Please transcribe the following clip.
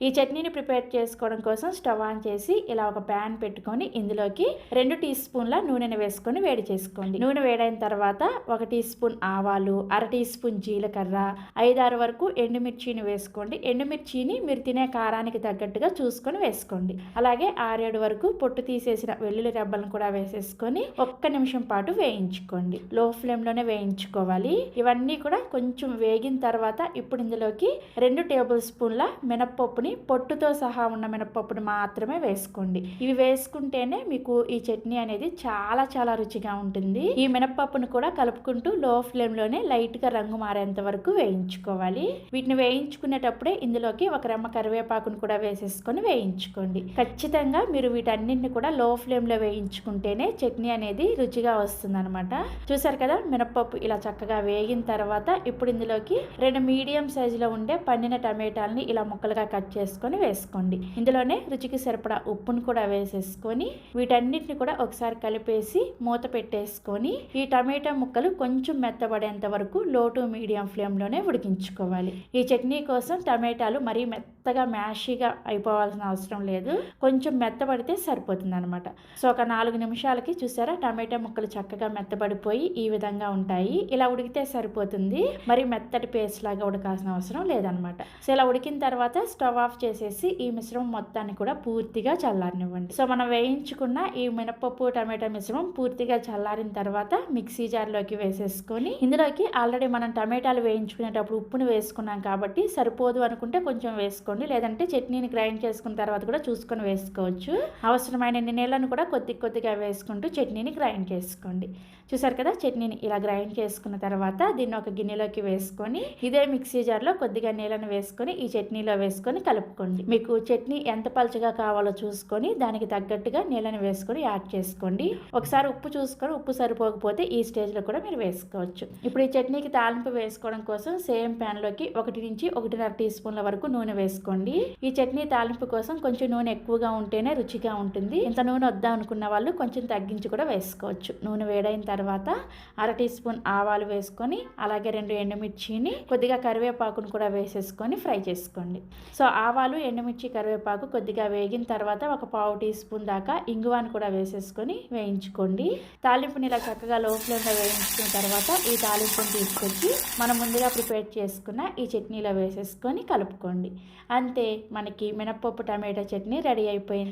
ఈ చట్నీని ప్రిపేర్ చేసుకోవడం కోసం స్టవ్ ఆన్ చేసి ఇలా ఒక ప్యాన్ పెట్టుకొని ఇందులోకి 2 టీ స్పూన్ల నూనెను వేసుకొని వేడి చేసుకోండి. నూనె వేడైన తర్వాత 1 టీ స్పూన్ ఆవాలు, 1/2 టీ స్పూన్ జీలకర్ర, 5-6 వరకు ఎండుమిర్చిని వేసుకోండి. ఎండుమిర్చిని మీరు తినే కారానికి తగ్గట్టుగా చూసుకొని వేసుకోండి. అలాగే 6-7 వరకు పొట్టు తీసేసిన వెల్లుల్లి రెబ్బలను కూడా వేసేసుకొని 1 నిమిషం పాటు వేయించుకోండి. లో ఫ్లేమ్లోనే వేయించుకోవాలి. ఇవన్నీ కూడా కొంచెం వేగిన తర్వాత ఇప్పుడు ఇందులోకి 2 టేబుల్ స్పూన్ల మినప్పప్పుని, పొట్టుతో సహా ఉన్న మినప్పప్పుని మాత్రమే వేసుకోండి. ఇవి వేసుకుంటేనే మీకు ఈ చట్నీ అనేది చాలా చాలా రుచిగా ఉంటుంది. ఈ మినప్పప్పును కూడా కలుపుకుంటూ లో ఫ్లేమ్లోనే లైట్గా రంగు మారేంత వరకు వేయించుకోవాలి. వీటిని వేయించుకునేటప్పుడే ఇందులోకి 1 రెమ్మ కరివేపాకును కూడా వేసేసుకొని వేయించుకోండి. ఖచ్చితంగా మీరు వీటన్నింటిని కూడా లో ఫ్లేమ్లో వేయించుకుంటేనే చట్నీ అనేది రుచిగా వస్తుంది అనమాట. చూసారు కదా, మినప్పప్పు ఇలా చక్కగా వేగిన తర్వాత ఇప్పుడు ఇందులోకి 2 మీడియం సైజులో ఉండే పండిన టమాటాలని ఇలా ముక్కలుగా కట్ చేసుకొని వేసుకోండి. ఇందులోనే రుచికి సరిపడా ఉప్పును కూడా వేసేసుకొని వీటన్నిటిని కూడా ఒకసారి కలిపేసి మూత పెట్టేసుకొని ఈ టమాటా ముక్కలు కొంచెం మెత్తబడేంత వరకు లో టు మీడియం ఫ్లేమ్లోనే ఉడికించుకోవాలి. ఈ చట్నీ కోసం టమాటాలు మరీ మెత్తగా మ్యాషీగా అయిపోవాల్సిన అవసరం లేదు. కొంచెం మెత్తబడితే సరిపోతుంది అనమాట. సో ఒక 4 నిమిషాలకి చూసారా టమాటా ముక్కలు చక్కగా మెత్తబడిపోయి ఈ విధంగా ఉంటాయి. ఇలా ఉడికితే సరిపోతుంది. మరి మెత్తటి పేస్ట్ లాగా ఉడకాల్సిన అవసరం లేదనమాట. సో ఇలా ఉడికిన తర్వాత స్టవ్ ఆఫ్ చేసేసి ఈ మిశ్రమం మొత్తాన్ని కూడా పూర్తిగా చల్లారనివ్వండి. సో మనం వేయించుకున్న ఈ మినపప్పు టమాటా మిశ్రమం పూర్తిగా చల్లారిన తర్వాత మిక్సీ జార్లోకి వేసేసుకొని ఇందులోకి ఆల్రెడీ మనం టమాటాలు వేయించుకునేటప్పుడు ఉప్పుని వేసుకున్నాం కాబట్టి సరిపోదు అనుకుంటే కొంచెం వేసుకోండి. లేదంటే చట్నీని గ్రైండ్ చేసుకున్న తర్వాత కూడా చూసుకొని వేసుకోవచ్చు. అవసరమైన నీళ్ళను కూడా కొద్దిగా వేసుకుంటూ చట్నీని గ్రైండ్ చేసుకోండి. చూసారు కదా, చట్నీని ఇలా గ్రైండ్ చేసుకున్న తర్వాత దీన్ని ఒక గిన్నెలోకి వేసుకొని ఇదే మిక్సీ జార్లో కొద్దిగా నీళ్ళను వేసుకొని ఈ చట్నీలో వేసుకొని కలుపుకోండి. మీకు చట్నీ ఎంత పలుచగా కావాలో చూసుకొని దానికి తగ్గట్టుగా నీళ్ళని వేసుకొని యాడ్ చేసుకోండి. ఒకసారి ఉప్పు చూసుకొని ఉప్పు సరిపోకపోతే ఈ స్టేజ్లో కూడా మీరు వేసుకోవచ్చు. ఇప్పుడు ఈ చట్నీకి తాలింపు వేసుకోవడం కోసం సేమ్ ప్యాన్లోకి 1 నుంచి 1.5 టీ స్పూన్ల వరకు నూనె వేసుకోండి. ఈ చట్నీ తాలింపు కోసం కొంచెం నూనె ఎక్కువగా ఉంటేనే రుచిగా ఉంటుంది. ఇంత నూనె వద్దా అనుకున్న వాళ్ళు కొంచెం తగ్గించి కూడా వేసుకోవచ్చు. నూనె వేడైన తర్వాత 1/2 టీ స్పూన్ ఆవాలు వేసుకొని అలాగే 2 ఎండుమిర్చిని కొద్దిగా కరివేపాకును కూడా వేసేసుకొని ఫ్రై చేసుకోండి. సో ఆవాలు, ఎండుమిర్చి, కరివేపాకు కొద్దిగా వేగిన తర్వాత 1/4 టీ స్పూన్ దాకా ఇంగువాను కూడా వేసేసుకొని వేయించుకోండి. తాలింపుని ఇలా చక్కగా లో ఫ్లేమ్లో వేయించుకున్న తర్వాత ఈ తాలింపుని తీసుకొచ్చి మనం ముందుగా ప్రిపేర్ చేసుకున్న ఈ చట్నీలో వేసేసుకొని కలుపుకోండి. అంతే, మనకి మినప్పప్పు టమాటా చట్నీ రెడీ అయిపోయింది.